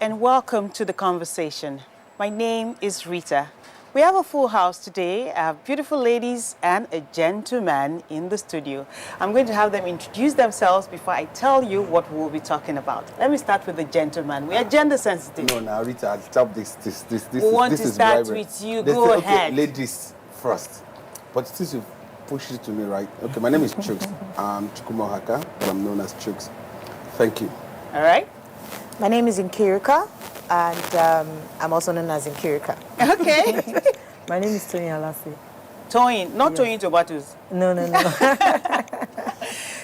and welcome to the conversation. My name is Rita. We have a full house today. I have beautiful ladies and a gentleman in the studio. I'm going to have them introduce themselves before I tell you what we'll be talking about. Let me start with the gentleman. We are gender sensitive. No, now Rita, stop this. We want to start with you. Go ahead. Okay, ladies first. But since you push it to me, right? Okay, my name is Chuks. I'm Chukwumohaka, but I'm known as Chuks. Thank you. All right. My name is Nkirika, and I'm also known as Nkirika. Okay. My name is Tony Alasi. Toyin, not Toyin Tomatoes. No.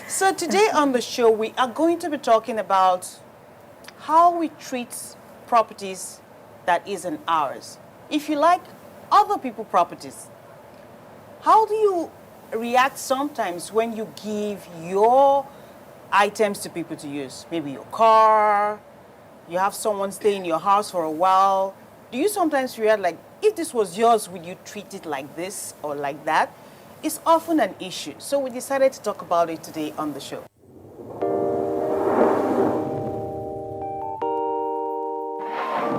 So today on the show, we are going to be talking about how we treat properties that isn't ours. If you like, other people's properties. How do you react sometimes when you give your items to people to use? Maybe your car, you have someone stay in your house for a while. Do you sometimes react like, if this was yours, would you treat it like this or like that? It's often an issue. So we decided to talk about it today on the show.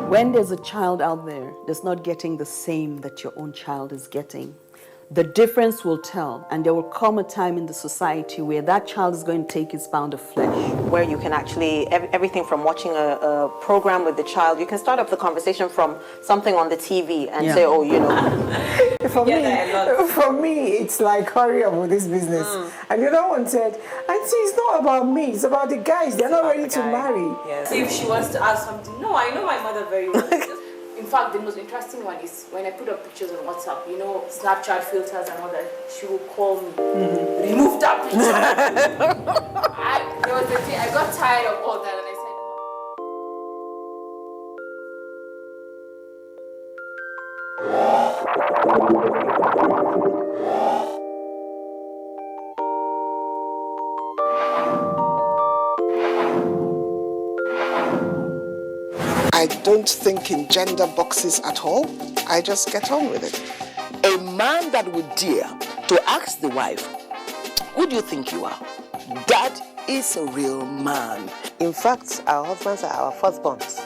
When there's a child out there that's not getting the same that your own child is getting, the difference will tell, and there will come a time in the society where that child is going to take its pound of flesh. Where you can actually, everything from watching a program with the child, you can start off the conversation from something on the TV and say, oh, you know. For me, it's like, hurry up with this business. And the other one said, Auntie, it's not about me, it's about the guys. They're not ready to marry. Yes. If she wants to ask something, no, I know my mother very well. In fact, the most interesting one is when I put up pictures on WhatsApp, you know, Snapchat filters and all that, she will call me, remove that picture. There was a day I got tired of all that and I said, I don't think in gender boxes at all. I just get on with it. A man that would dare to ask the wife, who do you think you are? That is a real man. In fact, our husbands are our firstborns.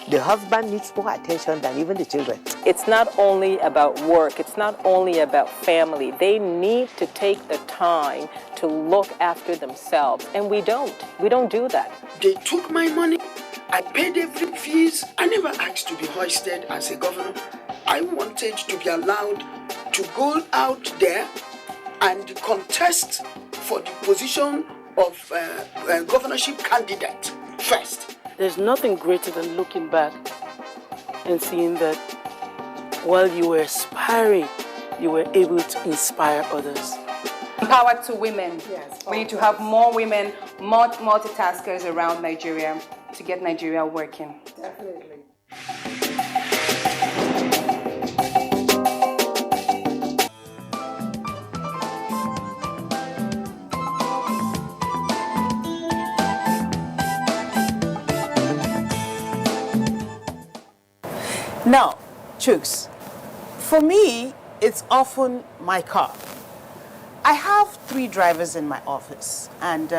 The husband needs more attention than even the children. It's not only about work, it's not only about family. They need to take the time to look after themselves, and we don't. We don't do that. They took my money. I paid every fees. I never asked to be hoisted as a governor. I wanted to be allowed to go out there and contest for the position of governorship candidate first. There's nothing greater than looking back and seeing that while you were aspiring, you were able to inspire others. Power to women. Yes, we need to have more women, more multitaskers around Nigeria to get Nigeria working. Definitely. Now, Chuks, for me, it's often my car. I have 3 drivers in my office, and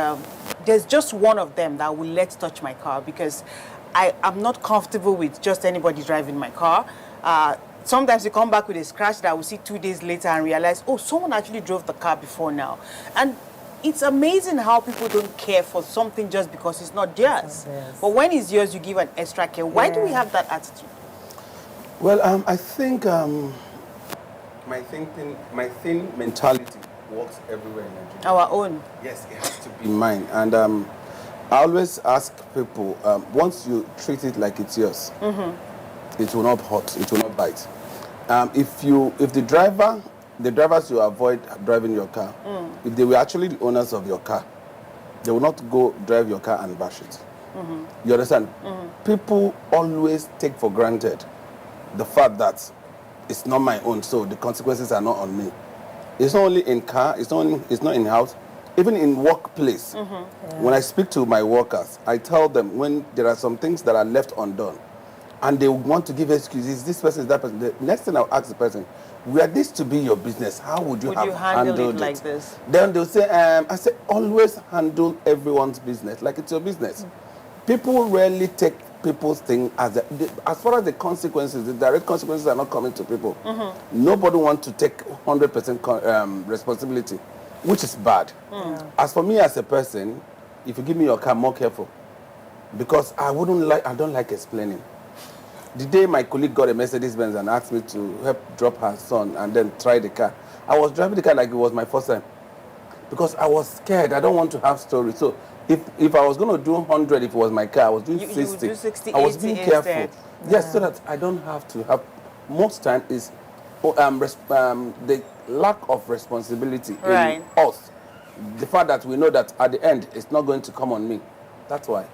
there's just one of them that will let touch my car because I'm not comfortable with just anybody driving my car. Sometimes you come back with a scratch that I will see 2 days later and realize, oh, someone actually drove the car before now. And it's amazing how people don't care for something just because it's not theirs. Yes. But when it's yours, you give an extra care. Why do we have that attitude? Well, I think my thin mentality works everywhere in Nigeria. Our own? Yes, it has to be mine. And I always ask people, once you treat it like it's yours, it will not hurt, it will not bite. If the drivers you avoid driving your car, if they were actually the owners of your car, they will not go drive your car and bash it. You understand? People always take for granted the fact that it's not my own, so the consequences are not on me. It's not only in car, it's not in house, even in workplace. When I speak to my workers, I tell them when there are some things that are left undone, and they want to give excuses, this person is that person. The next thing I'll ask the person, were this to be your business, how would you have handled it? Like this? Then they'll say, I say, always handle everyone's business like it's your business. People rarely take people's thing as far as the consequences, the direct consequences are not coming to people. Nobody wants to take 100% responsibility, which is bad. As for me as a person, if you give me your car, more careful, because I don't like explaining. The day my colleague got a Mercedes-Benz and asked me to help drop her son and then try the car, I was driving the car like it was my first time, because I was scared. I don't want to have stories. So if I was going to do 100, if it was my car, I was doing 60. You would do 60, I was 80 being careful. instead. Yes, so that I don't have to have. Most time is the lack of responsibility in us. The fact that we know that at the end it's not going to come on me. That's why.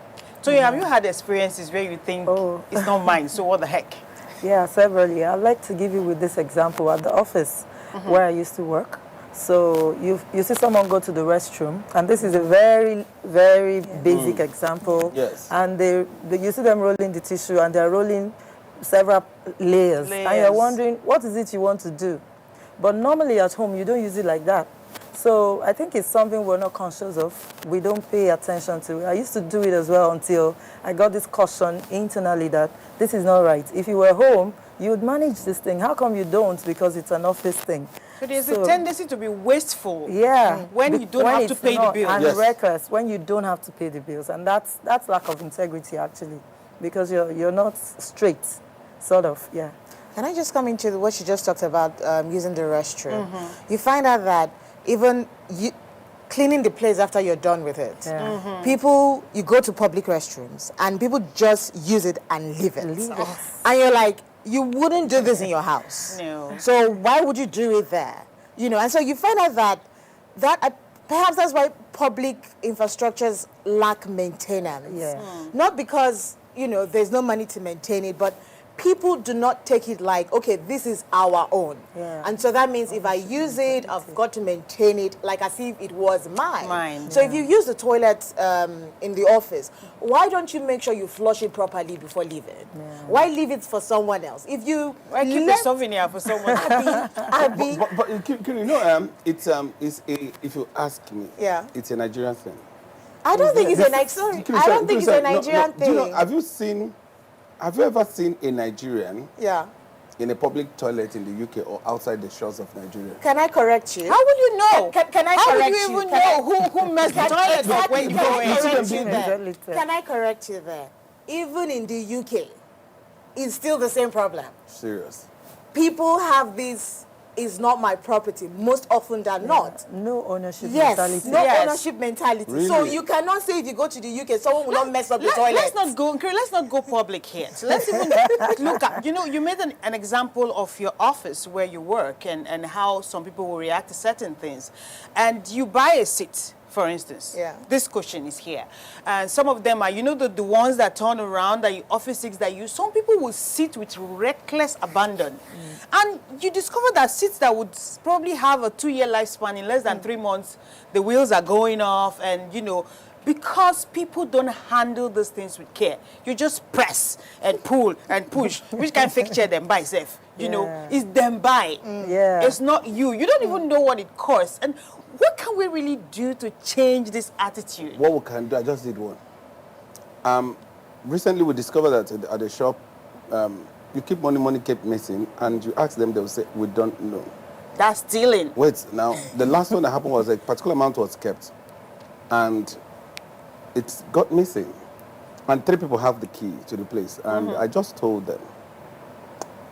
So have you had experiences where you think it's not mine, so what the heck? Yeah, severally. I'd like to give you with this example at the office where I used to work. So you see someone go to the restroom, and this is a very, very basic example. Yes. And you see them rolling the tissue, and they're rolling several layers. And you're wondering, what is it you want to do? But normally at home, you don't use it like that. So I think it's something we're not conscious of. We don't pay attention to it. I used to do it as well until I got this caution internally that this is not right. If you were home, you would manage this thing. How come you don't? Because it's an office thing. So there's a tendency to be wasteful. Yeah. When you don't have to pay the bills. And reckless, when you don't have to pay the bills. And that's lack of integrity, actually, because you're not straight, sort of, yeah. Can I just come into what you just talked about, using the restroom? You find out that even cleaning the place after you're done with it. Yeah. People, you go to public restrooms, and people just use it and leave it. And you're like, you wouldn't do this in your house. No. So why would you do it there? You know, and so you find out that perhaps that's why public infrastructures lack maintenance. Yeah. Not because, there's no money to maintain it, but people do not take it like, okay, this is our own. Yeah. And so that means if I use it, I've got to maintain it like as if it was mine. So if you use the toilet in the office, why don't you make sure you flush it properly before leaving? Yeah. Why leave it for someone else? If you keep a souvenir for someone else. But if you ask me, it's a Nigerian thing. I don't think it's a Nigerian thing. Do you know, have you ever seen a Nigerian in a public toilet in the UK or outside the shores of Nigeria? Can I correct you? How will you know? Can I How correct would you even know who messed the toilet up when you go in? Can I correct you there? Even in the UK, it's still the same problem. Serious. People have this, is not my property, most often than not. No ownership mentality. Ownership mentality. Really? So you cannot say if you go to the UK, someone will not mess up the toilet. Let's not go public here. So let's even look at, you made an example of your office where you work and how some people will react to certain things. And you buy a seat, for instance. This cushion is here. And some of them are, the ones that turn around, that you office seats that you, some people will sit with reckless abandon. And you discover that seats that would probably have a 2-year lifespan, in less than 3 months, the wheels are going off, and because people don't handle these things with care. You just press and pull and push. Which kind of fake chair them buy, Seth? It's them buy. It's not you. You don't even know what it costs. And what can we really do to change this attitude? What we can do, I just did one. Recently we discovered that at the shop, you keep money kept missing, and you ask them, they'll say, we don't know. That's stealing. Wait, now, the last one that happened was a particular amount was kept, and it got missing. And 3 people have the key to the place, and I just told them,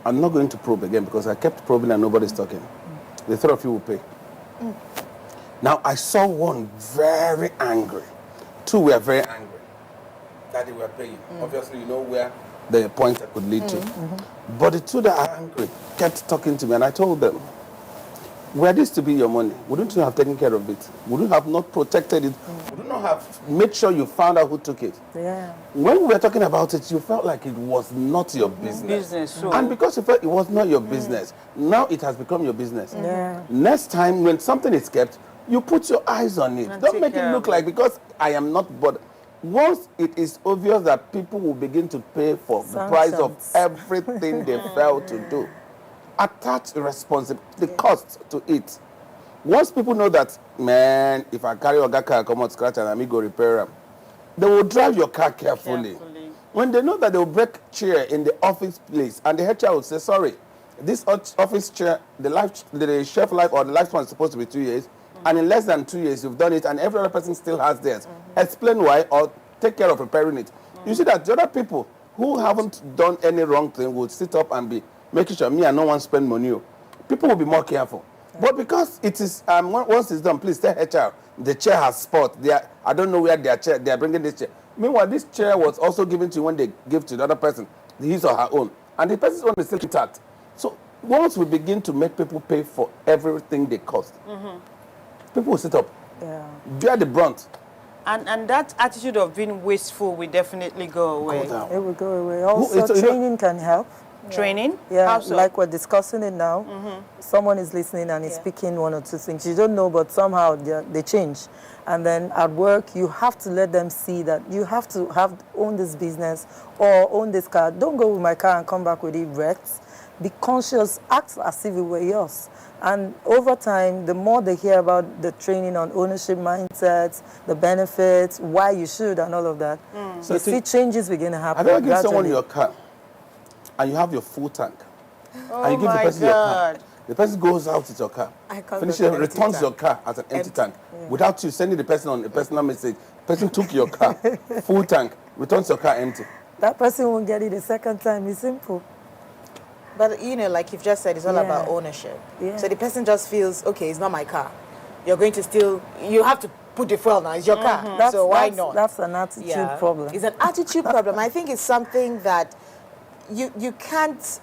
I'm not going to probe again, because I kept probing and nobody's talking. The 3 of you will pay. Now, I saw one very angry. 2 were very angry that they were paying. Obviously, you know where the pointer could lead to. But the 2 that are angry kept talking to me, and I told them, were this to be your money, wouldn't you have taken care of it? Would you have not protected it? Would you not have made sure you found out who took it? Yeah. When we were talking about it, you felt like it was not your business. And because you felt it was not your business, now it has become your business. Next time, when something is kept, you put your eyes on it. Don't make it look like, because I am not bothered. Once it is obvious that people will begin to pay for the price of everything they failed to do, attach the cost to it. Once people know that, man, if I carry your car, come out scratch and I go repair them, they will drive your car carefully. When they know that they will break chair in the office place, and the HR will say, sorry, this office chair, the shelf life or the lifespan is supposed to be 2 years, and in less than 2 years you've done it, and every other person still has theirs. Explain why, or take care of repairing it. You see that the other people who haven't done any wrong thing will sit up and be making sure me and no one spend money. People will be more careful. But because it is, once it's done, please tell HR, the chair has spot. I don't know where they are bringing this chair. Meanwhile, this chair was also given to you when they give to the other person, his or her own. And the person's own is still intact. So once we begin to make people pay for everything they cost, people will sit up, bear the brunt. And that attitude of being wasteful will definitely go away. It will go away. Also, training can help. Training? Yeah, how so? Like we're discussing it now. Someone is listening and is speaking one or two things. You don't know, but somehow they change. And then at work, you have to let them see that you have to own this business or own this car. Don't go with my car and come back with it wrecked. Be conscious, act as if it were yours. And over time, the more they hear about the training on ownership mindsets, the benefits, why you should, and all of that, you see changes begin to happen. Have you ever given someone your car and you have your full tank, and you give the person your car? The person goes out with your car, finishes, returns your car as an empty tank, without you sending the person on a personal message. The person took your car, full tank, returns your car empty. That person won't get it the second time. It's simple. But, like you've just said, it's all about ownership. So the person just feels, okay, it's not my car. You're going to you have to put the fuel now. It's your car. So why not? That's an attitude problem. It's an attitude problem. I think it's something that you can't,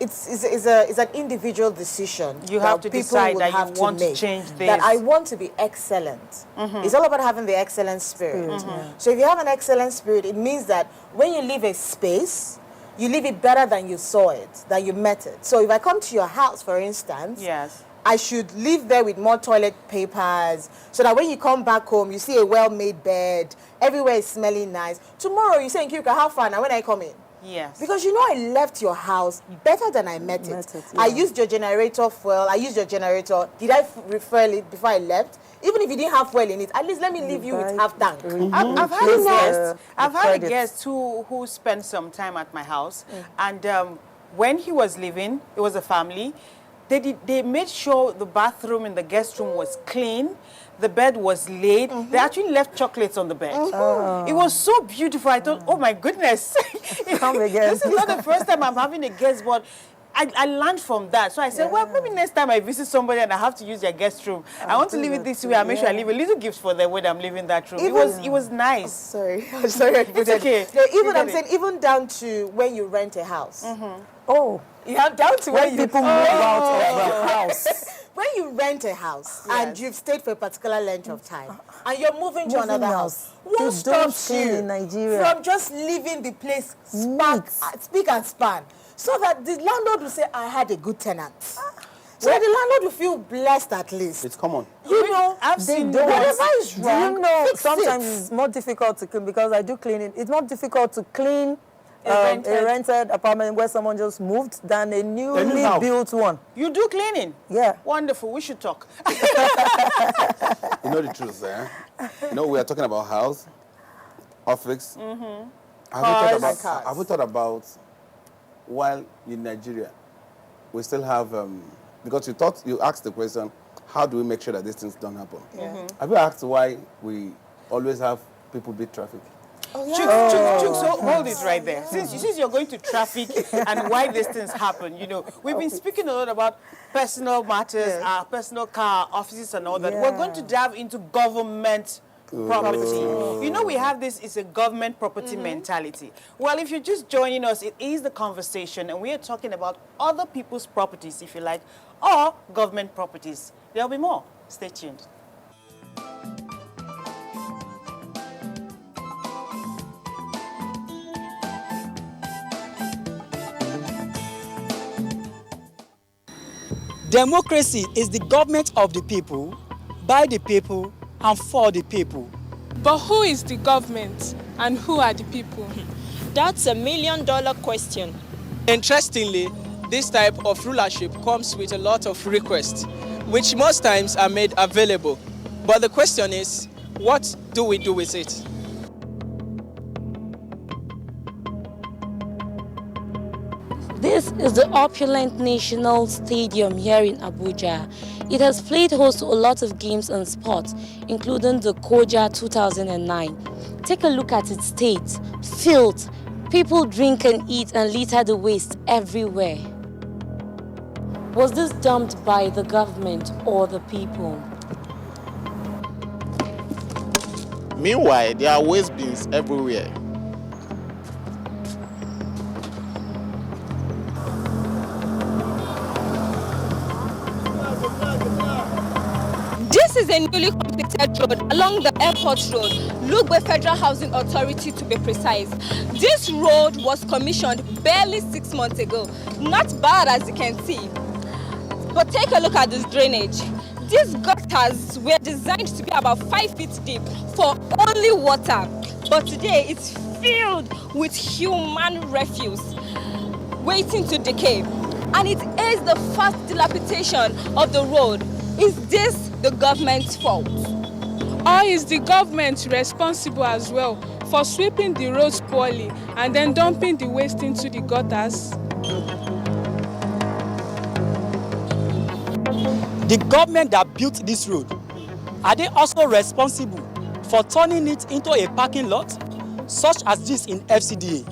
it's an individual decision. You have to decide that you want to change this. That I want to be excellent. It's all about having the excellent spirit. So if you have an excellent spirit, it means that when you leave a space, you leave it better than you saw it, than you met it. So if I come to your house, for instance, I should live there with more toilet papers so that when you come back home, you see a well-made bed, everywhere is smelling nice. Tomorrow, you say, Nkirika, how far now when I come in? Yes. Because I left your house better than I met it. I used your generator fuel. I used your generator. Did I refuel it before I left? Even if you didn't have fuel in it, at least let me leave you with half tank. I've had a guest who spent some time at my house, and when he was leaving, it was a family. They made sure the bathroom in the guest room was clean. The bed was laid. They actually left chocolates on the bed. It was so beautiful. I thought, oh my goodness. Come again. This is not the first time I'm having a guest, but I learned from that. So I said, well, maybe next time I visit somebody and I have to use their guest room, I want to leave it this way. I make sure I leave a little gift for them when I'm leaving that room. It was nice. I'm sorry. It's okay. No, even down to when you rent a house. You have down to when people move out of the house. When you rent a house and you've stayed for a particular length of time and you're moving to another house, what stops you in Nigeria from just leaving the place speak and span so that the landlord will say, I had a good tenant. So the landlord will feel blessed at least. It's common. I've seen whatever is wrong. Sometimes it's more difficult to clean because I do cleaning. It's more difficult to clean a rented apartment where someone just moved than a newly built one. You do cleaning? Yeah. Wonderful. We should talk. You know the truth, we are talking about house, office. Have we thought about while in Nigeria, we still have, because you asked the question, how do we make sure that these things don't happen? Have you asked why we always have people beat traffic? So hold it right there. Since you're going to traffic and why these things happen, we've been speaking a lot about personal matters, our personal car, offices and all that. We're going to dive into government property. We have this, it's a government property mentality. Well, if you're just joining us, it is the conversation and we are talking about other people's properties, if you like, or government properties. There'll be more. Stay tuned. Democracy is the government of the people, by the people, and for the people. But who is the government and who are the people? That's $1 million question. Interestingly, this type of rulership comes with a lot of requests, which most times are made available. But the question is, what do we do with it? This is the opulent National Stadium here in Abuja. It has played host to a lot of games and sports, including the Koja 2009. Take a look at its state, filth. People drink and eat and litter the waste everywhere. Was this dumped by the government or the people? Meanwhile, there are waste bins everywhere. This is a newly completed road along the airport road, Lugbe Federal Housing Authority to be precise. This road was commissioned barely 6 months ago. Not bad as you can see. But take a look at this drainage. These gutters were designed to be about 5 feet deep for only water. But today it's filled with human refuse waiting to decay. And it is the fast dilapidation of the road. Is this the government's fault? Or is the government responsible as well for sweeping the roads poorly and then dumping the waste into the gutters? The government that built this road, are they also responsible for turning it into a parking lot, such as this in FCDA,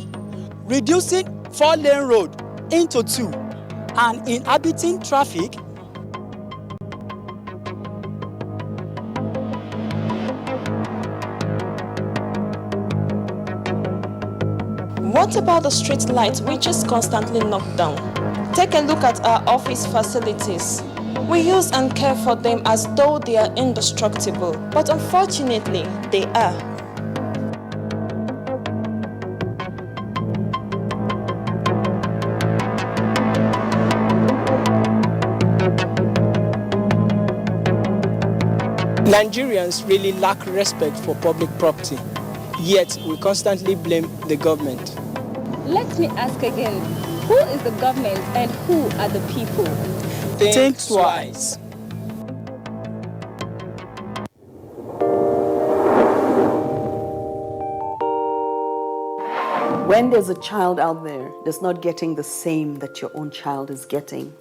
reducing 4-lane road into 2, and inhibiting traffic? What about the street lights which is constantly knocked down? Take a look at our office facilities. We use and care for them as though they are indestructible, but unfortunately, they are. Nigerians really lack respect for public property, yet we constantly blame the government. Let me ask again, who is the government and who are the people? Think twice. When there's a child out there that's not getting the same that your own child is getting,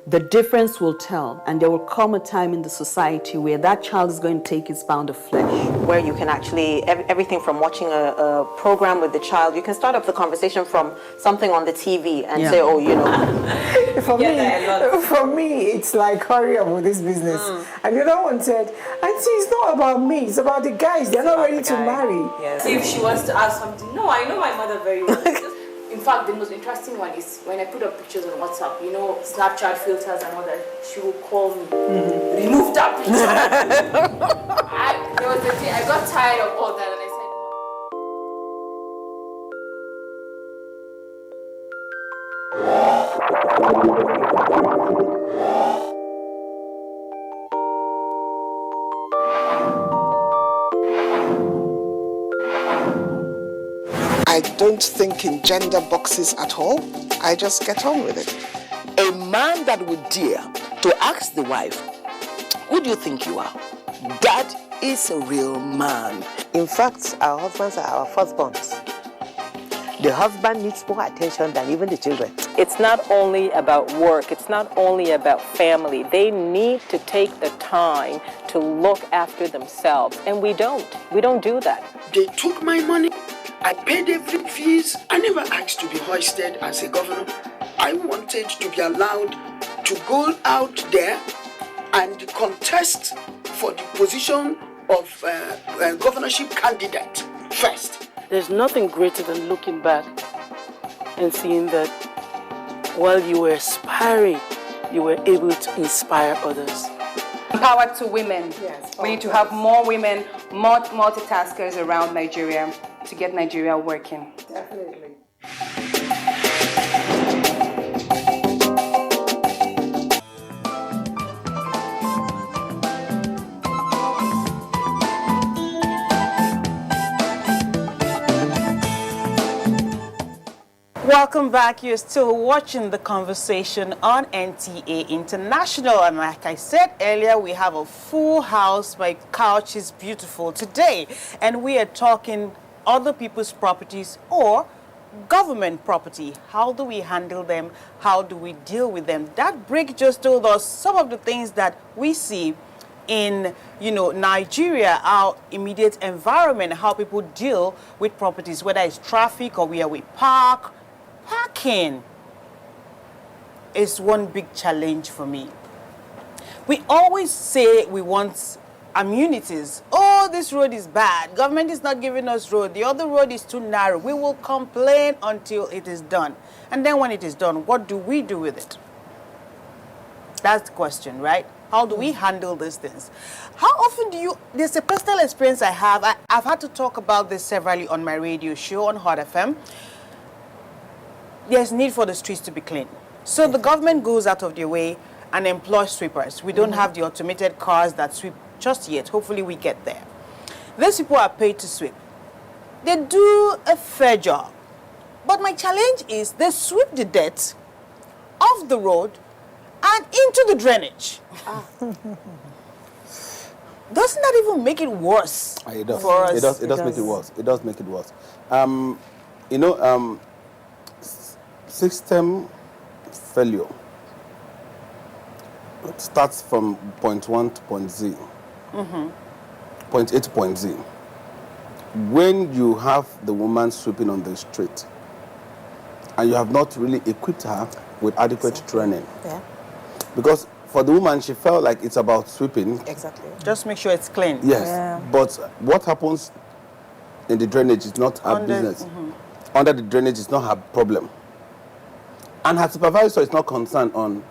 the difference will tell, and there will come a time in the society where that child is going to take his pound of flesh. Where you can actually, everything from watching a program with the child, you can start up the conversation from something on the TV and say, oh, you know. For me, it's like, hurry up with this business. And the other one said, Auntie, it's not about me, it's about the guys. They're not ready to marry. Yes. If she wants to ask something, no, I know my mother very well. In fact, the most interesting one is when I put up pictures on WhatsApp, you know, Snapchat filters and all that, she will call me, remove that picture. There was a day, I got tired of all that and I said, I don't think in gender boxes at all. I just get on with it. A man that would dare to ask the wife, who do you think you are? That is a real man. In fact, our husbands are our firstborns. The husband needs more attention than even the children. It's not only about work, it's not only about family. They need to take the time to look after themselves, and we don't. We don't do that. They took my money. I paid every fees. I never asked to be hoisted as a governor. I wanted to be allowed to go out there and contest for the position of governorship candidate first. There's nothing greater than looking back and seeing that while you were aspiring, you were able to inspire others. Empower to women. Yes. We need to have more women, more multitaskers around Nigeria to get Nigeria working. Definitely. Welcome back. You're still watching the conversation on NTA International. And like I said earlier, we have a full house. My couch is beautiful today. And we are talking other people's properties or government property. How do we handle them? How do we deal with them? That break just told us some of the things that we see in, Nigeria, our immediate environment, how people deal with properties, whether it's traffic or where we park. Parking is one big challenge for me. We always say we want amenities. Oh, this road is bad. Government is not giving us road. The other road is too narrow. We will complain until it is done. And then when it is done, what do we do with it? That's the question, right? How do we handle these things? How often do you, there's a personal experience I have. I've had to talk about this severally on my radio show on Hot FM. There's need for the streets to be clean. So the government goes out of their way and employs sweepers. We don't have the automated cars that sweep just yet. Hopefully we get there. These people are paid to sweep. They do a fair job. But my challenge is they sweep the dirt off the road and into the drainage. Doesn't that even make it worse? It does. For us? It does make it worse. It does make it worse. System failure. It starts from point 1 to point Z. Point A to point Z. When you have the woman sweeping on the street and you have not really equipped her with adequate training. Yeah. Because for the woman, she felt like it's about sweeping. Exactly. Just make sure it's clean. Yes. Yeah. But what happens in the drainage is not her business. Under the drainage is not her problem. And her supervisor is not concerned on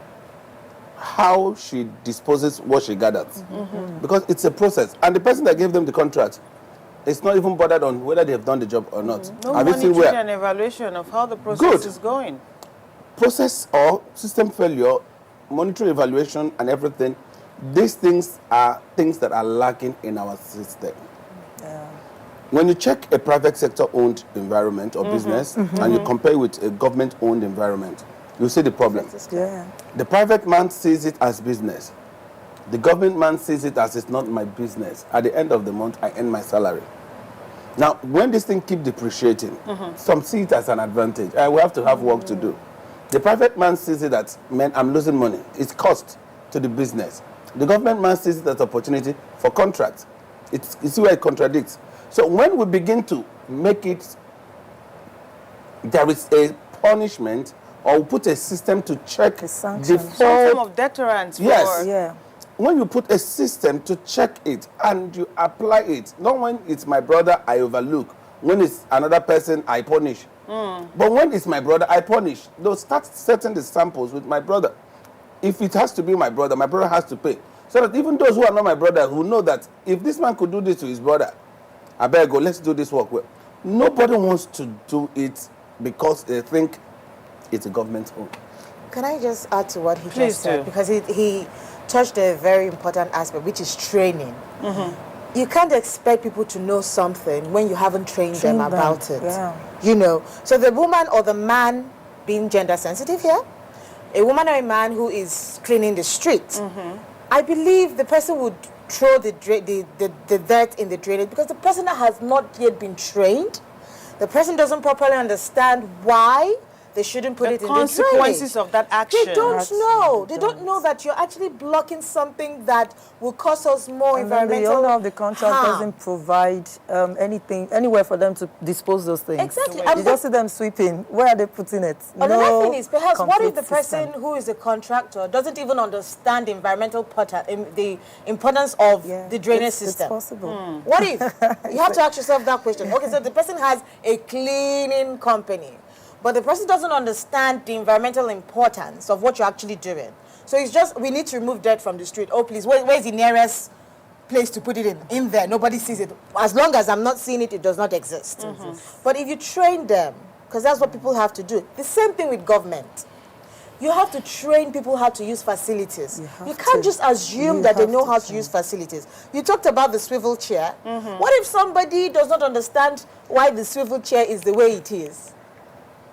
how she disposes what she gathers. Because it's a process. And the person that gave them the contract is not even bothered on whether they have done the job or not. No Have you seen monitoring where? and evaluation of how the process is going. Process or system failure, monitoring, evaluation, and everything, these things are things that are lacking in our system. When you check a private sector-owned environment or business and you compare it with a government-owned environment, you see the problem. The private man sees it as business. The government man sees it as it's not my business. At the end of the month, I earn my salary. Now, when this thing keeps depreciating, some see it as an advantage. We have to have work to do. The private man sees it that, man, I'm losing money. It's cost to the business. The government man sees it as opportunity for contracts. You see where it contradicts. So when we begin to make it, there is a punishment, or we put a system to check the Some form of deterrence. Yes. When you put a system to check it and you apply it, not when it's my brother, I overlook. When it's another person, I punish. But when it's my brother, I punish. They'll start setting the samples with my brother. If it has to be my brother has to pay. So that even those who are not my brother who know that if this man could do this to his brother, I better go, let's do this work. Well, nobody wants to do it because they think it's a government home. Can I just add to what he Please just said? do. Because he touched a very important aspect, which is training. You can't expect people to know something when you haven't trained them about it. You know, so the woman or the man being gender sensitive here, a woman or a man who is cleaning the street, I believe the person would throw the dirt in the drainage because the person has not yet been trained. The person doesn't properly understand why they shouldn't put it in the drainage. The consequences of that action. They don't know. They don't know that you're actually blocking something that will cause us more And then environmental the owner of the contract harm. doesn't provide anywhere for them to dispose those things. Exactly. You just see them sweeping. Where are they putting it? Another thing is, perhaps, what if complete the person system. who is a contractor doesn't even understand the environmental the importance of the drainage system? It's possible. What if? You have to ask yourself that question. Okay, so the person has a cleaning company, but the person doesn't understand the environmental importance of what you're actually doing. So it's just, we need to remove dirt from the street. Oh, please, where's the nearest place to put it in? In there, nobody sees it. As long as I'm not seeing it, it does not exist. But if you train them, because that's what people have to do. The same thing with government. You have to train people how to use facilities. You can't just assume that they know how to use facilities. You talked about the swivel chair. What if somebody does not understand why the swivel chair is the way it is?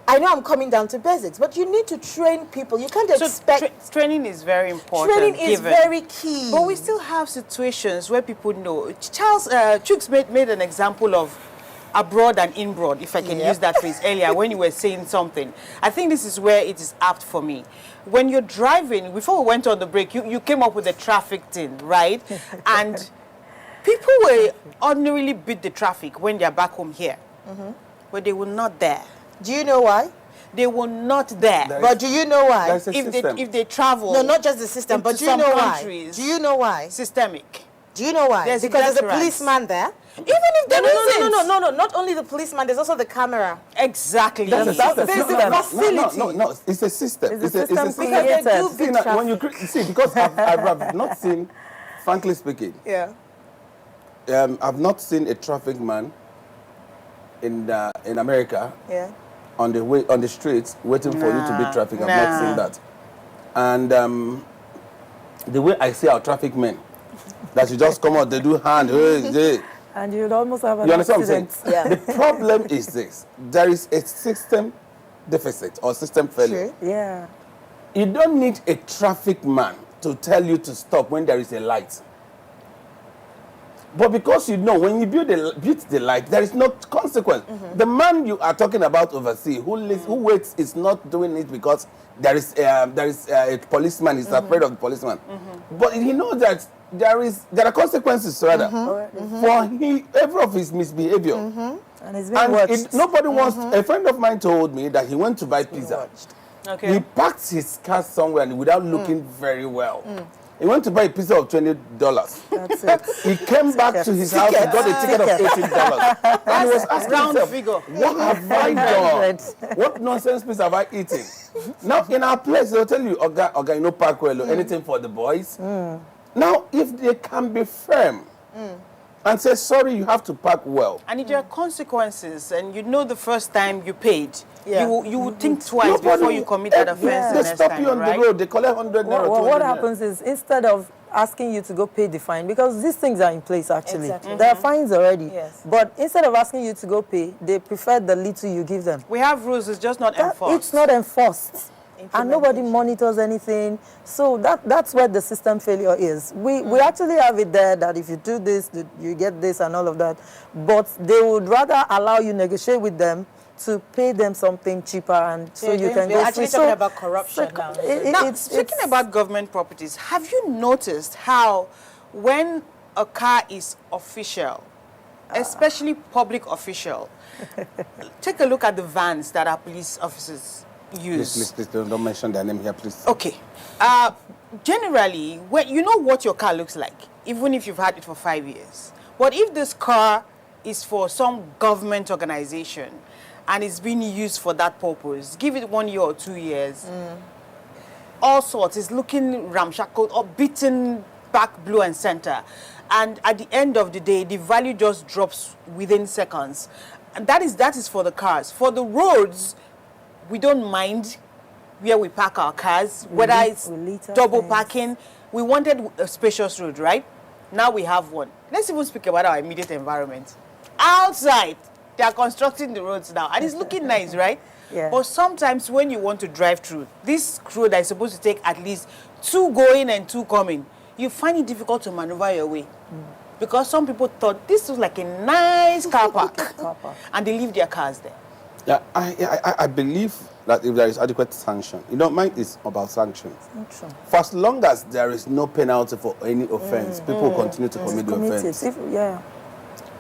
I know I'm coming down to basics, but you need to train people. You can't expect... Training is very important. Training is very key. But we still have situations where people know. Chooks made an example of abroad and inboard, if I can use that phrase earlier when you were saying something. I think this is where it is apt for me. When you're driving, before we went on the break, you came up with a traffic thing, right? And people will ordinarily beat the traffic when they're back home here. But they were not there. Do you know why? They were not there. But do you know why? If they travel, no, not just the system, but do you know why? Countries, do you know why? Systemic. Do you know why? Because there's a policeman there. Even if there isn't. No. Not only the policeman, there's also the camera. Exactly. There's the facility. No. It's a system. It's a system created. Because I've not seen, frankly speaking. Yeah. I've not seen a traffic man in America. Yeah. On the streets waiting for you to beat traffic. I've not seen that. And the way I see our traffic men, that you just come out, they do hand, and you'd almost have an you understand accident. what I'm saying? The problem is this. There is a system deficit or system failure. Yeah. You don't need a traffic man to tell you to stop when there is a light. But because you know, when you build the light, there is no consequence. The man you are talking about overseas, who waits, is not doing it because there is a policeman, he's afraid of the policeman. But he knows that there are consequences rather for every of his misbehavior. And it's being watched. Nobody wants. A friend of mine told me that he went to buy pizza. Okay. He parked his car somewhere without looking very well. He went to buy a pizza of $20. That's it. He came back to his house and got a ticket of $18. And he was asking himself, what have I done? What nonsense piece have I eaten? Now, in our place, they'll tell you, okay, no park well or anything for the boys. Now, if they can be firm and say, sorry, you have to park well. And if there are consequences, and you know the first time you paid, you will think twice before you commit that offense the They next stop time, you on right? the road, they collect 100 naira. What happens is, instead of asking you to go pay the fine, because these things are in place actually. There are fines already. But instead of asking you to go pay, they prefer the little you give them. We have rules, it's just not enforced. It's not enforced. And nobody monitors anything. So that's where the system failure is. We actually have it there that if you do this, you get this and all of that. But they would rather allow you negotiate with them to pay them something cheaper, and so you can go free. Actually talking about corruption now. Now, speaking about government properties, have you noticed how when a car is official, especially public official, take a look at the vans that our police officers use. Please, don't mention their name here, please. Okay. Generally, when you know what your car looks like, even if you've had it for 5 years. But if this car is for some government organization and it's being used for that purpose, give it 1 year or 2 years, all sorts, it's looking ramshackle or beaten back blue and center. And at the end of the day, the value just drops within seconds. And that is for the cars. For the roads, we don't mind where we park our cars, whether it's double parking. We wanted a spacious road, right? Now we have one. Let's even speak about our immediate environment. Outside, they are constructing the roads now, and it's looking nice, right? Yeah. But sometimes when you want to drive through, this road that is supposed to take at least 2 going and 2 coming, you find it difficult to maneuver your way. Because some people thought this was like a nice car park, and they leave their cars there. Yeah, I believe that if there is adequate sanction, mine is about sanctions. For as long as there is no penalty for any offense, people continue to commit the offense.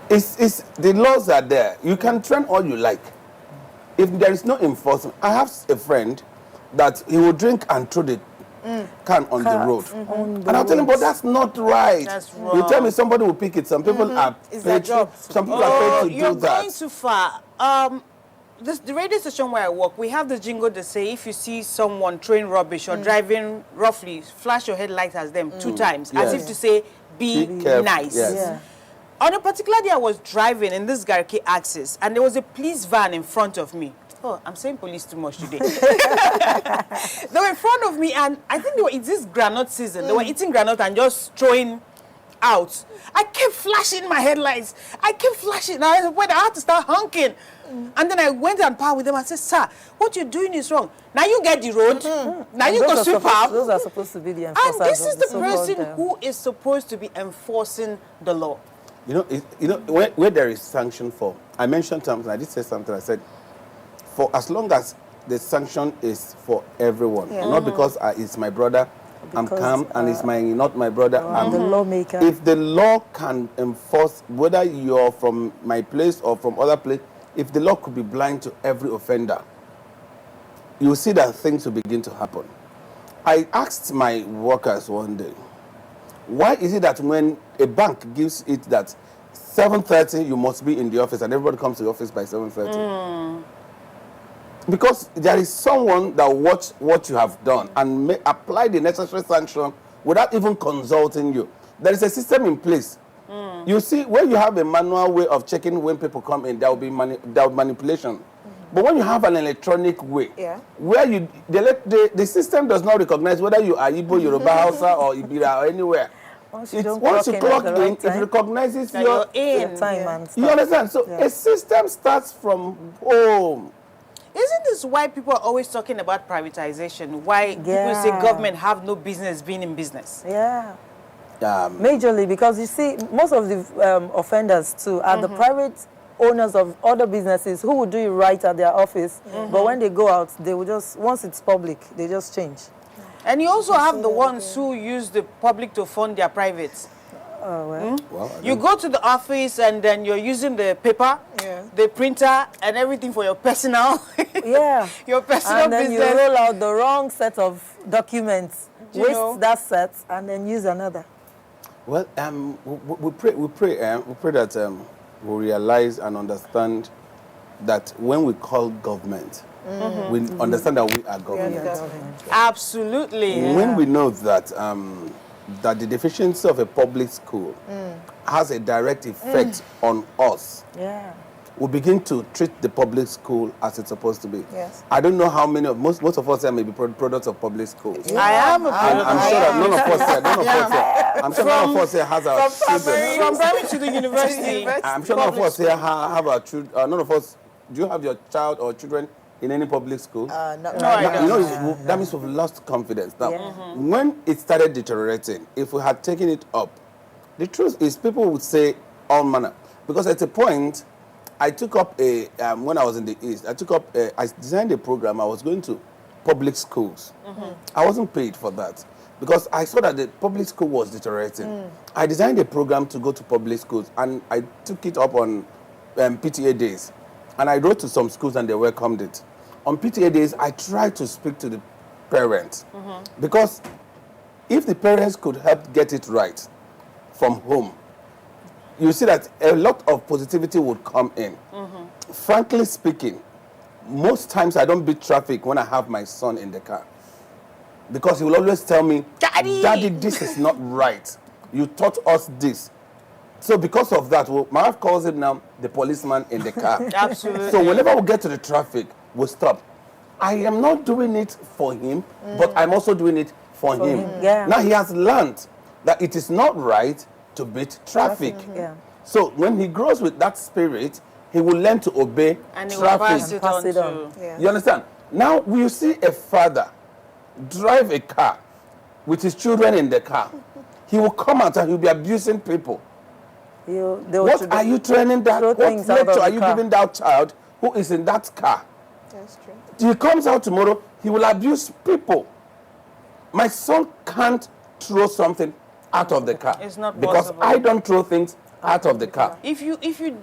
It's the laws are there. You can train all you like. If there is no enforcement, I have a friend that he will drink and throw the can on the road. And I'll tell him, but that's not right. That's wrong. You tell me somebody will pick it. Some people are It's their paid. job. Some people are paid to You're do that. going too far. The radio station where I work, we have the jingle that say if you see someone throwing rubbish or driving roughly, flash your headlights at them 2 times, as if to say, be careful. nice. Yes. Yeah. On a particular day, I was driving in this Garki axis, and there was a police van in front of me. Oh, I'm saying police too much today. They were in front of me, and I think it's this granite season. They were eating granite and just throwing out. I kept flashing my headlights. I kept flashing. I had to start honking. And then I went and parked with them and said, sir, what you're doing is wrong. Now you get the road. Now you go sweep up. Those are supposed to be the enforcers. And this is the so-called, person who is supposed to be enforcing the law. Where there is sanction for, I mentioned something, I did say something, I said, for as long as the sanction is for everyone, not because it's my brother, I'm calm, and it's not my brother, I'm the lawmaker. If the law can enforce, whether you're from my place or from other place, if the law could be blind to every offender, you'll see that things will begin to happen. I asked my workers one day, why is it that when a bank gives it that 7:30 you must be in the office and everybody comes to the office by 7:30? Because there is someone that watch what you have done and may apply the necessary sanction without even consulting you. There is a system in place. You see, when you have a manual way of checking when people come in, there will be manipulation. But when you have an electronic way, where the system does not recognize whether you are Igbo, Yoruba, Hausa, or Ibira, or anywhere. Once you clock in, it recognizes your time. You understand? So a system starts from home. Isn't this why people are always talking about privatization? Why people say government have no business being in business? Yeah. Majorly, because you see, most of the offenders too are the private owners of other businesses who will do it right at their office, but when they go out, they will just, once it's public, they just change. And you also have the ones who use the public to fund their privates. You go to the office and then you're using the paper, the printer, and everything for your personal, your personal and then business. you roll out the wrong set of documents, waste that set, and then use another. Well, we pray that we realize and understand that when we call government, we understand that we are government. Absolutely. When we know that that the deficiency of a public school has a direct effect on us, we begin to treat the public school as it's supposed to be. Yes. I don't know how many of most of us here may be products of public schools. I am a product. I'm sure that none of us here, I'm sure none of us here has our children. From primary to the university. I'm sure none of us here have our children. None of us. Do you have your child or children in any public school? No, I You don't. know, that means we've lost confidence. Now, when it started deteriorating, if we had taken it up, the truth is people would say all manner. Because at a point, I took up when I was in the East, I designed a program. I was going to public schools. I wasn't paid for that because I saw that the public school was deteriorating. I designed a program to go to public schools, and I took it up on PTA days. And I wrote to some schools and they welcomed it. On PTA days, I tried to speak to the parents. Because if the parents could help get it right from home, you see that a lot of positivity would come in. Frankly speaking, most times I don't beat traffic when I have my son in the car. Because he will always tell me, Daddy, this is not right. You taught us this. So because of that, my wife calls him now the policeman in the car. Absolutely. So whenever we get to the traffic, we stop. I am not doing it for him, but I'm also doing it for him. Now he has learned that it is not right to beat traffic. So when he grows with that spirit, he will learn to obey and he traffic. will pass it on. You understand? Now you see a father drive a car with his children in the car. He will come out and he'll be abusing people. What are you training that? What lecture are you giving that child who is in that car? That's true. He comes out tomorrow, he will abuse people. My son can't throw something out of the car. It's not because possible. I don't throw things out of the car. If you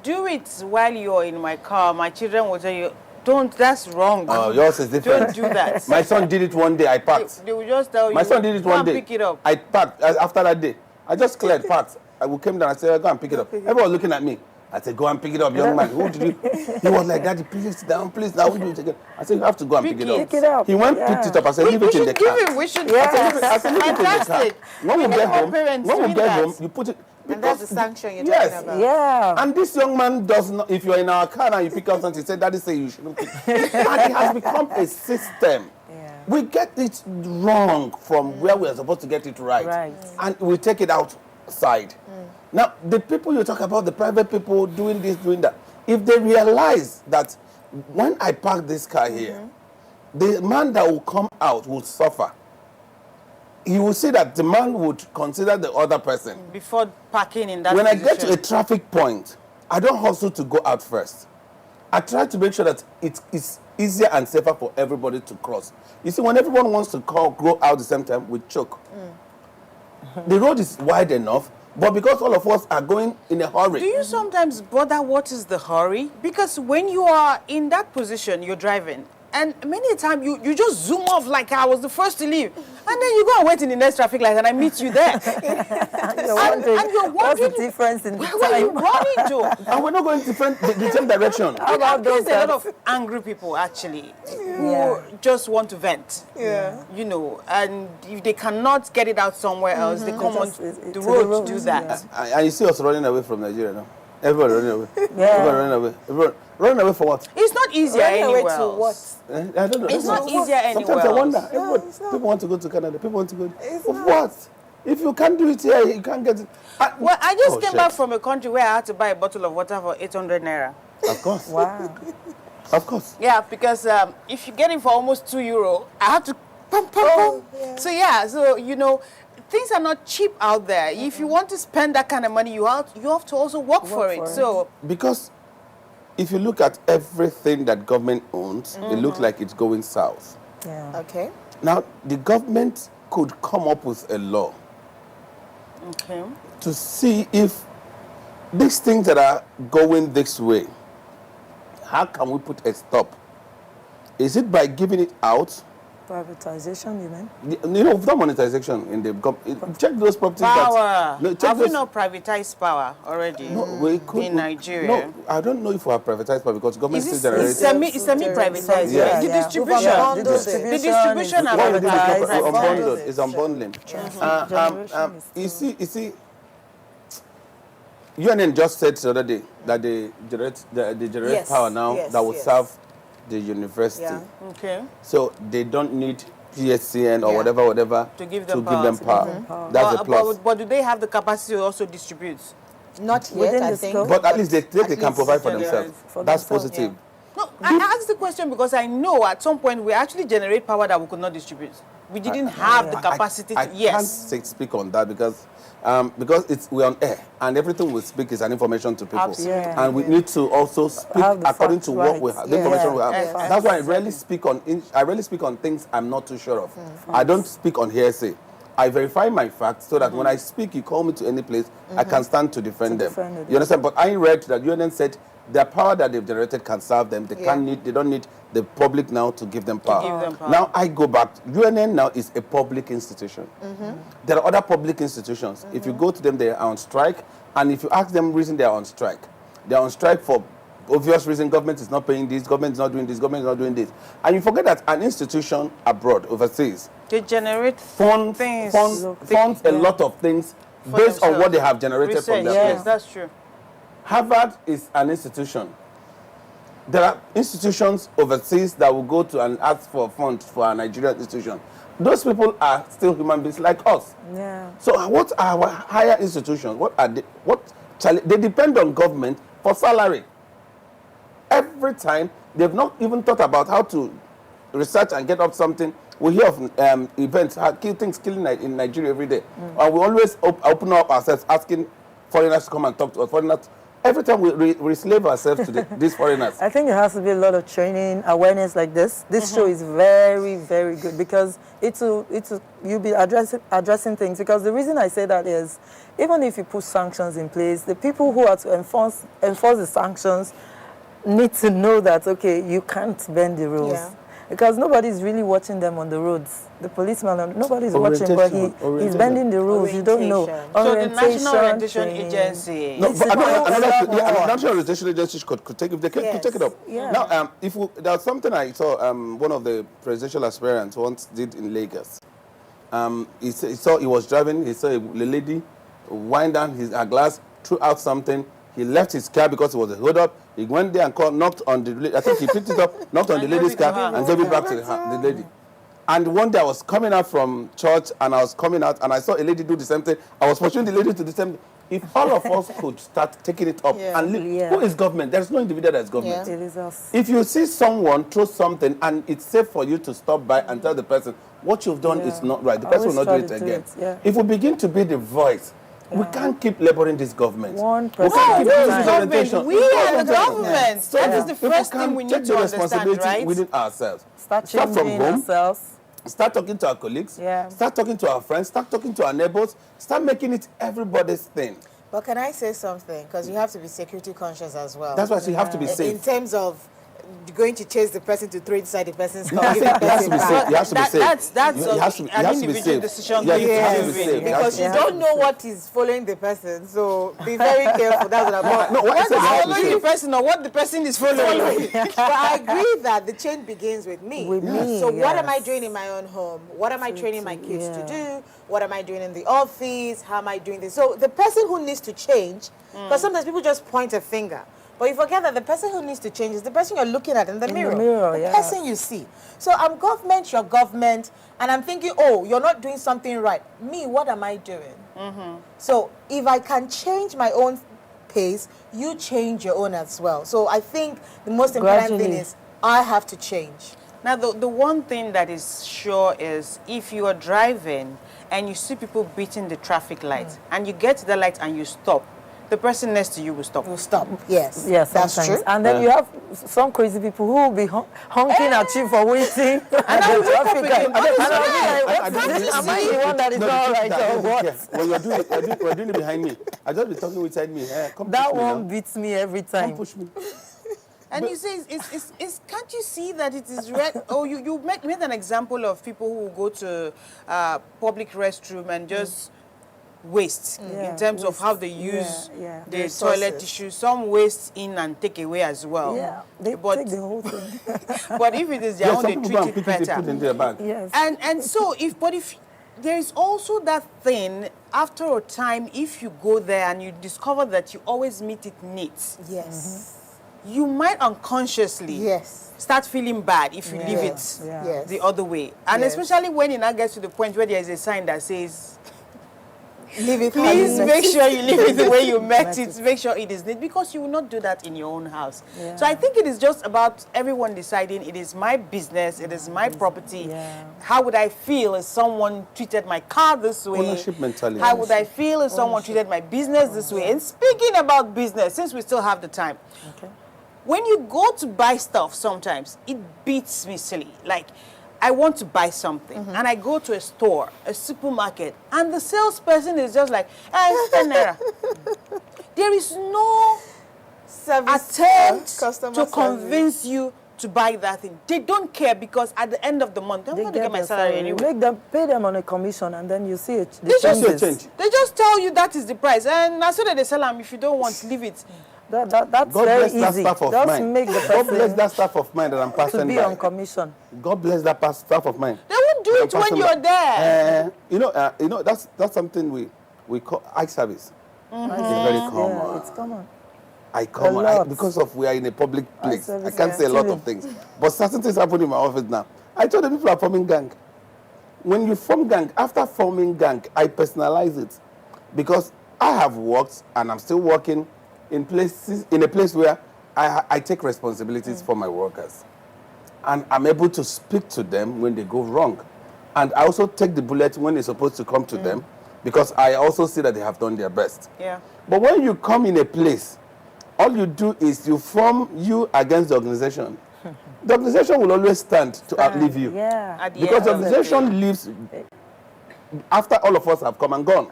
do it while you're in my car, my children will tell you, don't, that's wrong. Oh, yours is different. Don't do that. My son did it one day, I parked. They will just tell you, My son did it go one and day. pick it up. I parked after that day. I just cleared, parked. I came down, I said, go and pick it up. Everyone was looking at me. I said, go and pick it up, young man. Who did you? He was like, Daddy, please sit down, please. Now, who do you take it? I said, you have to go and pick it up. Pick it up. He went, picked it up. I said, leave it in the car. We should I said, leave it in the car. When we get home, you put it. And that's the sanction you're Yes. talking about. Yeah. And this young man does not, if you're in our car and you pick up something, he said, Daddy say you shouldn't pick. And it has become a system. We get it wrong from where we are supposed to get it right. And we take it outside. Now, the people you talk about, the private people doing this, doing that, if they realize that when I park this car here, the man that will come out will suffer. you will see that the man would consider the other person. Before parking in that When position. I get to a traffic point, I don't hustle to go out first. I try to make sure that it is easier and safer for everybody to cross. You see, when everyone wants to go out at the same time, we choke. The road is wide enough, but because all of us are going in a hurry. Do you sometimes bother what is the hurry? Because when you are in that position, you're driving, and many a time you just zoom off like I was the first to leave. And then you go and wait in the next traffic light and I meet you there. and you're wondering, what's the difference in the time? Where are you running to? And we're not going the same direction. How about those? A lot of angry people actually who just want to vent. Yeah. You know, and if they cannot get it out somewhere else, they come on the road to do that. And you see us running away from Nigeria now. Everybody running away. Yeah. Everybody running away. Everybody running away for what? It's not easier Running away anywhere to else. what? I don't know. It's not easier anywhere Sometimes I wonder. else. People want to go to Canada. People want to go. What? If you can't do it here, you can't get it. Well, I just came back from a country where I had to buy a bottle of water for 800 naira. Of course. Wow. Of course. Yeah, because if you get it for almost €2, I had to pump. So you know, things are not cheap out there. If you want to spend that kind of money, you have to also work for it. So because if you look at everything that government owns, it looks like it's going south. Yeah. Okay. Now, the government could come up with a law to see if these things that are going this way, how can we put a stop? Is it by giving it out? Privatization, you mean? You know, without monetization in the government, check those properties. power. Check Have we those, not privatized power already in Nigeria? No, I don't know if we have privatized power because government Is still it generates. semi-privatized? Yeah. The Yeah. distribution. The distribution are privatized. It's unbundled. You see, UNN just said the other day that they generate power now that will serve the university. Yeah. Okay. So they don't need PSCN or whatever to give them power. That's a plus. But do they have the capacity to also distribute? Not yet, I think. But at least they can provide for themselves. That's positive. No, I asked the question because I know at some point we actually generate power that we could not distribute. We didn't have the capacity I to, yes. can't speak on that because we're on air and everything we speak is an information to people. Absolutely. And we need to also speak according to what we have, the information we have. That's why I rarely speak on things I'm not too sure of. I don't speak on hearsay. I verify my facts so that when I speak, you call me to any place, I can stand to defend them. You understand? But I read that UNN said the power that they've generated can serve them. They don't need the public now to give them power. Now I go back. UNN now is a public institution. There are other public institutions. If you go to them, they are on strike. And if you ask them reason they are on strike for obvious reason. Government is not paying this, government is not doing this, government is not doing this. And you forget that an institution abroad, overseas, they generate funds a lot of things based on what they have generated from their Yes, place. that's true. Harvard is an institution. There are institutions overseas that will go to and ask for funds for a Nigerian institution. Those people are still human beings like us. Yeah. So what are our higher institutions? What are they? They depend on government for salary. Every time, they've not even thought about how to research and get up something. We hear of events, things killing in Nigeria every day. And we always open up ourselves asking foreigners to come and talk to us. Every time we slave ourselves to these foreigners. I think there has to be a lot of training, awareness like this. This show is very, very good because you'll be addressing things. Because the reason I say that is, even if you put sanctions in place, the people who are to enforce the sanctions need to know that, okay, you can't bend the rules. Yeah. Because nobody's really watching them on the roads. The policeman, nobody's watching, but he's bending the rules. You don't know. So the National Orientation Agency. No, but the National Orientation Agency could take could take it up. Yeah. Now, there's something I saw one of the presidential aspirants once did in Lagos. He was driving. He saw a lady wind down her glass, threw out something. He left his car because it was a hold up. He went there and knocked on the. I think he picked it up, knocked on the lady's car, and gave it back to the lady. And one day I was coming out from church, and I was coming out, and I saw a lady do the same thing. I was pursuing the lady to the same thing. If all of us could start taking it up and live, who is government? There's no individual that's government. It is us. If you see someone throw something and it's safe for you to stop by and tell the person, what you've done is not right. The person will Always not do try it to do again. it, yeah. If we begin to be the voice, we can't keep laboring this government. One We person can't at keep a doing time. this orientation. We are the government. So That is the if we first can thing we take need the to understand, responsibility right? within ourselves. Start from changing home. ourselves. Start talking to our colleagues. Yeah. Start talking to our friends. Start talking to our neighbors. Start making it everybody's thing. But can I say something? Because you have to be security conscious as well. That's why you have to be safe. In terms of going to chase the person to throw inside the person's car. No, I think it has to be safe. You have to be safe. That's You have to be an individual safe. decision. Yeah, you have to be Yes. safe. Because you don't know what is following the person, so be very careful. That's what I'm saying. No, what I What said is you have to be following the safe. person or what the person is following? But I agree that the change begins with me. With me, So what am I yes. doing in my own home? What am I training my kids to do? What am I doing in the office? How am I doing this? So the person who needs to change, because sometimes people just point a finger. But you forget that the person who needs to change is the person you're looking at in the mirror. The person you see. So I'm government, you're government, and I'm thinking, oh, you're not doing something right. Me, what am I doing? So if I can change my own pace, you change your own as well. So I think the most important thing Gradually. is I have to change. Now, the one thing that is sure is if you are driving and you see people beating the traffic lights and you get to the light and you stop, the person next to you will stop. Will stop, yes. Yes, That's sometimes. true. And then you have some crazy people who will be honking at you for waiting. And I will traffic wake up light. again. What is And I'll be that? like, what is this? Am I the one that is not right or what? When you're doing it behind me, I just be talking beside me. Come That push me one now. beats me every time. Come push me. And you say, can't you see that it is red? Oh, you made an example of people who go to public restroom and just waste in terms of how they use the Resources. toilet tissue. Some waste in and take away as well. Yeah, they but, take the whole thing. but if it is their Yeah, own, some they people treat go and it pick it, they better. put it in their bag. Yes. And so if there is also that thing after a time, if you go there and you discover that you always meet it neat, Yes. you might unconsciously start feeling bad if you leave it Yes. the other way. And Yes. especially when it now gets to the point where there is a sign that says, Leave it. please make sure you leave it the way you met it. Make sure it is neat, because you will not do that in your own house. Yeah. So I think it is just about everyone deciding it is my business, it is my property. How would I feel if someone treated my car this way? Ownership mentality. How would I feel if someone treated my business this way? And speaking about business, since we still have the time, when you go to buy stuff, sometimes it beats me silly. Like, I want to buy something, and I go to a store, a supermarket, and the salesperson is just like, hey, 10 naira. There is no attempt to convince you to buy that thing. They don't care, because at the end of the month, I'm going to get my salary anyway. Pay them on a commission, and then you see it. They just tell you that is the price, and as soon as they sell them, if you don't want, leave it. That's God very bless that easy. staff of Just mine. make the God person bless that staff of mine that I'm passing to be by. on commission. God bless that staff of mine. They won't do it when you're there. You know that's something we call eye service. It's very common. Yeah, it's common. I come A lot. because of we are in a public place. I service, can't say a lot yeah. of things, but certain things happen in my office now. I told the people are forming gang. When you form gang, after forming gang, I personalize it, because I have worked and I'm still working in a place where I take responsibilities for my workers, and I'm able to speak to them when they go wrong, and I also take the bullet when it's supposed to come to them, because I also see that they have done their best. Yeah. But when you come in a place, all you do is you form you against the organization. The organization will always stand to outlive you. Yeah. Because the organization lives after all of us have come and gone.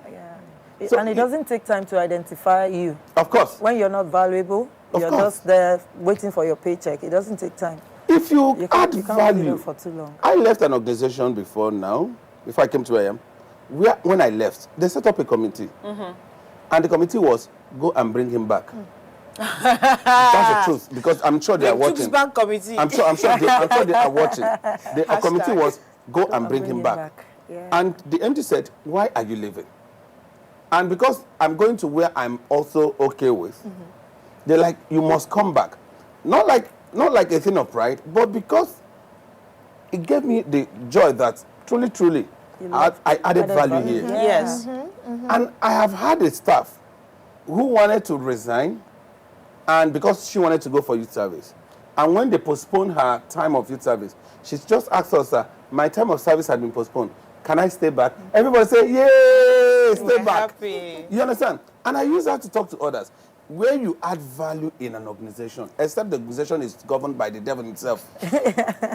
So and it doesn't take time to identify you. Of course. When you're not valuable, you're just there waiting for your paycheck. It doesn't take time. If you add can't value, be there for too long. I left an organization before I came to where I am. When I left, they set up a committee. And the committee was, go and bring him back. That's the truth, because I'm sure they are watching. Bank committee. I'm sure they are watching. The committee was, go and bring him back. Yeah. And the MD said, why are you leaving? And because I'm going to where I'm also okay with, they're like, you must come back. Not like a thing of pride, but because it gave me the joy that truly, I added value here. Yes. And I have had a staff who wanted to resign, and because she wanted to go for youth service, And when they postpone her time of youth service, she's just asked us, my time of service had been postponed. Can I stay back? Everybody say, yay, stay back. Happy. You understand? And I use that to talk to others. Where you add value in an organization, except the organization is governed by the devil himself,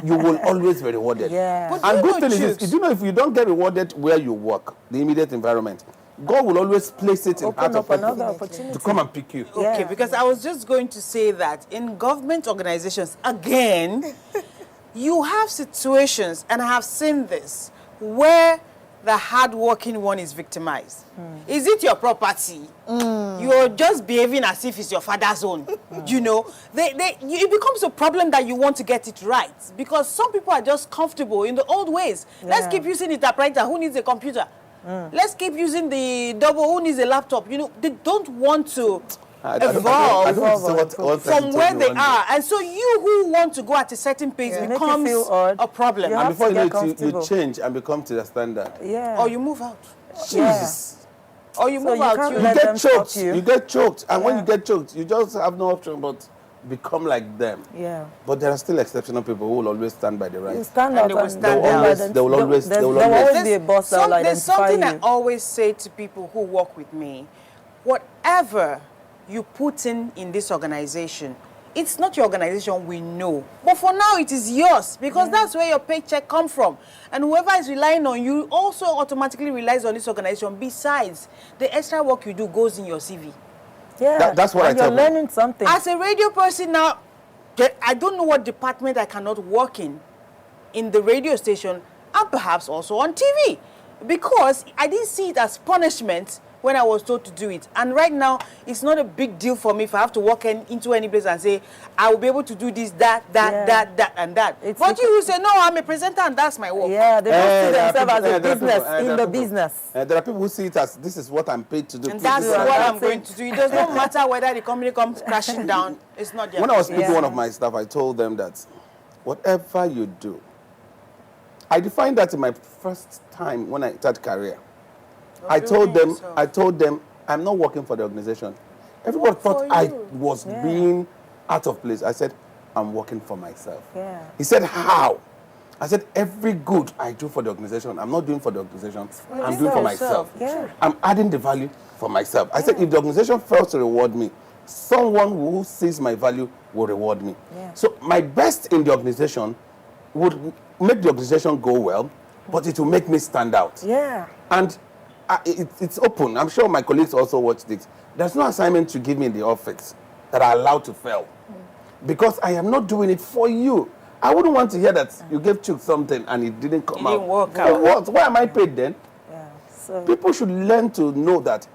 you will always be rewarded. Yeah. And good thing is this, you know, if you don't get rewarded where you work, the immediate environment, God will always place it in heart of people to come and pick you. Okay, because I was just going to say that in government organizations, again, you have situations, and I have seen this, where the hardworking one is victimized. Is it your property? You're just behaving as if it's your father's own. You know, it becomes a problem that you want to get it right, because some people are just comfortable in the old ways. Let's keep using the typewriter. Who needs a computer? Let's keep using the double. Who needs a laptop? You know, they don't want to evolve from where they are. And so you who want to go at a certain pace becomes a problem. And before you know it, you change and become to the standard. Yeah. Or you move out. Jesus. Or you move out. You get choked. You get choked. And when you get choked, you just have no option but become like them. Yeah. But there are still exceptional people who will always stand by the right. You stand out and they will always be a boss that will identify There's something you. I always say to people who work with me. Whatever you put in this organization, it's not your organization, we know. But for now, it is yours, because that's where your paycheck comes from. And whoever is relying on you also automatically relies on this organization. Besides, the extra work you do goes in your CV. Yeah, that's what I tell you're learning something. As a radio person now, I don't know what department I cannot work in the radio station, and perhaps also on TV. Because I didn't see it as punishment when I was told to do it. And right now, it's not a big deal for me if I have to walk into any place and say, I will be able to do this, that, and that. But you will say, no, I'm a presenter and that's my work. Yeah, they don't see themselves as a business in the business. There are people who see it as, this is what I'm paid to do. And that's what I'm going to do. It does not matter whether the company comes crashing down. It's not their When I was speaking to business. one of my staff, I told them that whatever you do, I defined that in my first time when I started career. I told them, I'm not working for the organization. Everybody thought I was being out of place. I said, I'm working for myself. Yeah. He said, how? I said, every good I do for the organization, I'm not doing for the organization, I'm doing for myself. Yeah. I'm adding the value for myself. I said, if the organization fails to reward me, someone who sees my value will reward me. Yeah. So my best in the organization would make the organization go well, but it will make me stand out. Yeah. And it's open. I'm sure my colleagues also watch this. There's no assignment you give me in the office that are allowed to fail. Because I am not doing it for you. I wouldn't want to hear that you gave Chuck something and it didn't come out. It didn't work out. What? Why am I paid then? Yeah. So People should learn to know that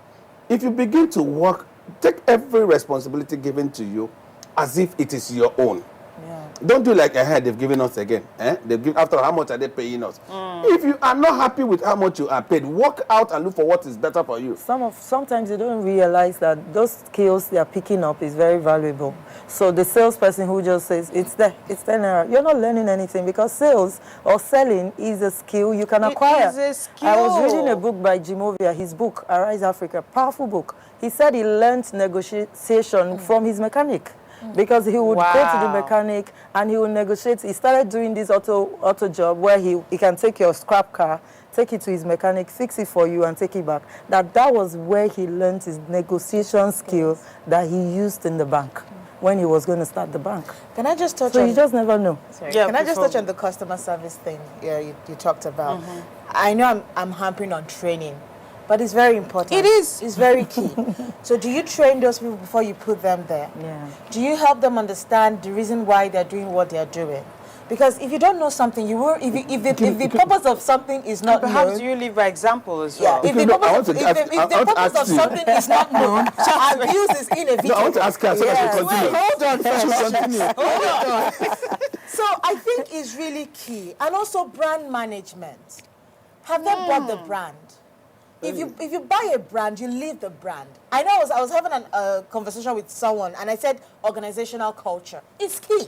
if you begin to work, take every responsibility given to you as if it is your own. Yeah. Don't do like, they've given us again. They've given, after how much are they paying us? If you are not happy with how much you are paid, work out and look for what is better for you. Sometimes you don't realize that those skills they are picking up is very valuable. So the salesperson who just says, it's there, it's 10 naira, you're not learning anything, because sales or selling is a skill you can acquire. It is a skill. I was reading a book by Jimovia, his book, Arise Africa, powerful book. He said he learned negotiation from his mechanic. Because he would go to the mechanic and he would negotiate. He started doing this auto job where he can take your scrap car, take it to his mechanic, fix it for you and take it back. That was where he learned his negotiation skill that he used in the bank when he was going to start the bank. Can I just touch so on... you just never know. Sorry. Yeah, can I just touch on the customer service thing you talked about? I know I'm hampering on training, but it's very important. It is. It's very key. So do you train those people before you put them there? Yeah. Do you help them understand the reason why they're doing what they're doing? Because if you don't know something, you will. If the purpose of something is not perhaps known, you live by example as well. Yeah. If the purpose of something is not known, abuse is inevitable. No, I want to ask her so that she continue. Hold on She continue. Hold on. So I think it's really key, and also brand management. Have they bought the brand? If you buy a brand, you leave the brand. I know I was having a conversation with someone, and I said organizational culture is key.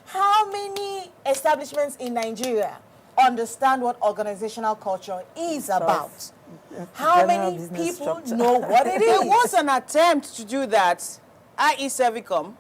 How many establishments in Nigeria understand what organizational culture is about? How many people know what it is? There was an attempt to do that, i.e. Servicom.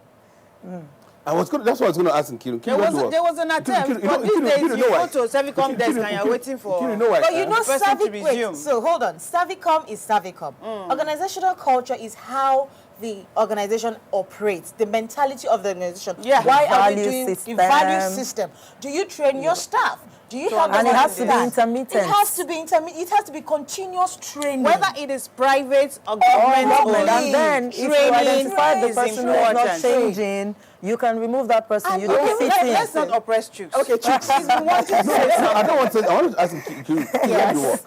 That's what I was going to ask Nkiru. There was an attempt, but these days you go to Servicom desk and you're waiting for But you know, the person to resume. So hold on. Servicom is Servicom. Organizational culture is how the organization operates, the mentality of the organization. Yeah. Why are we Value doing system. the value system? Do you train your staff? Do you have and it has to be understand? intermittent. It has to be intermittent. It has to be continuous training. Whether it is private or government, and then if you identify the person who is not changing, you can remove that person. You don't sit in. Let's not oppress chicks. Okay, chicks. I don't want to ask Nkiru. Yes. You work.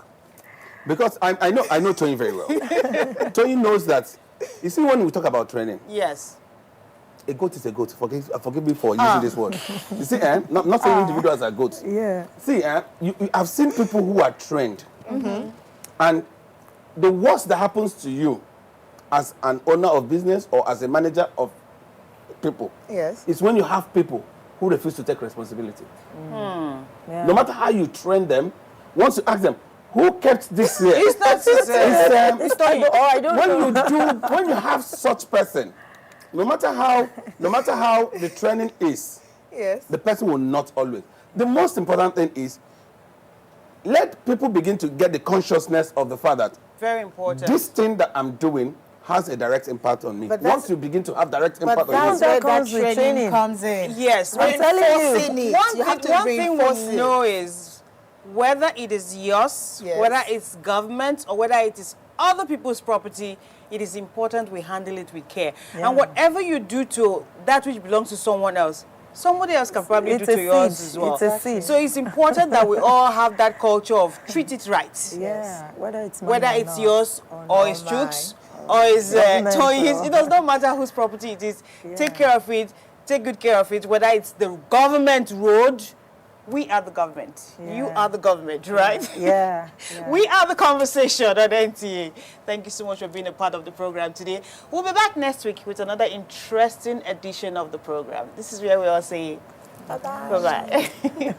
Because I know Tony very well. Tony knows that. You see, when we talk about training, yes, a goat is a goat. Forgive me for using this word. You see, not saying individuals are goats. Yeah. See, I've seen people who are trained, and the worst that happens to you as an owner of business or as a manager of people, is when you have people who refuse to take responsibility. Yeah. No matter how you train them, once you ask them, who kept this here? It's not. I don't know. When you have such person, no matter how the training is, the person will not always. The most important thing is let people begin to get the consciousness of the fact that very important. This thing that I'm doing has a direct impact on me. But once you begin to have direct impact on you, that's where that training comes in. Yes, I'm telling you. One thing we know is whether it is yours, whether it's government, or whether it is other people's property, it is important we handle it with care. And whatever you do to that which belongs to someone else, somebody else can probably do to yours as well. It's a seed. So it's important that we all have that culture of treat it right. Yeah, whether it's yours or it's Chooks or it's Toys. It does not matter whose property it is. Take care of it. Take good care of it. Whether it's the government road, we are the government. You are the government, right? Yeah. We are the conversation on NTA. Thank you so much for being a part of the program today. We'll be back next week with another interesting edition of the program. This is where we all say bye-bye. Bye-bye.